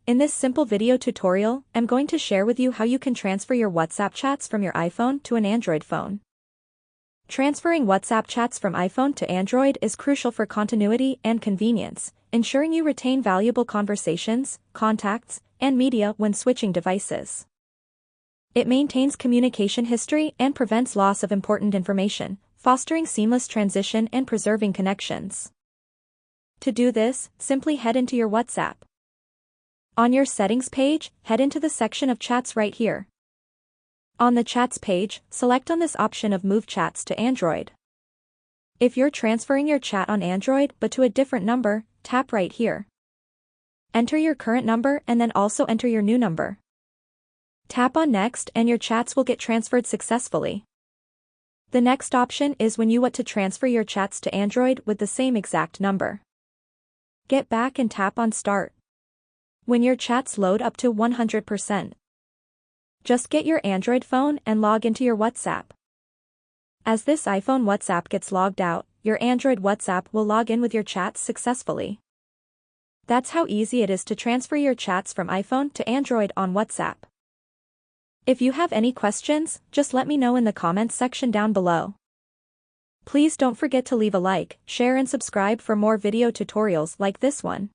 In this simple video tutorial, I'm going to share with you how you can transfer your WhatsApp chats from your iPhone to an Android phone. Transferring WhatsApp chats from iPhone to Android is crucial for continuity and convenience, ensuring you retain valuable conversations, contacts, and media when switching devices. It maintains communication history and prevents loss of important information, fostering seamless transition and preserving connections. To do this, simply head into your WhatsApp. On your settings page, head into the section of chats right here. On the chats page, select on this option of Move Chats to Android. If you're transferring your chat on Android but to a different number, tap right here. Enter your current number and then also enter your new number. Tap on Next and your chats will get transferred successfully. The next option is when you want to transfer your chats to Android with the same exact number. Get back and tap on Start. When your chats load up to 100%, just get your Android phone and log into your WhatsApp. As this iPhone WhatsApp gets logged out, your Android WhatsApp will log in with your chats successfully. That's how easy it is to transfer your chats from iPhone to Android on WhatsApp. If you have any questions, just let me know in the comments section down below. Please don't forget to leave a like, share and subscribe for more video tutorials like this one.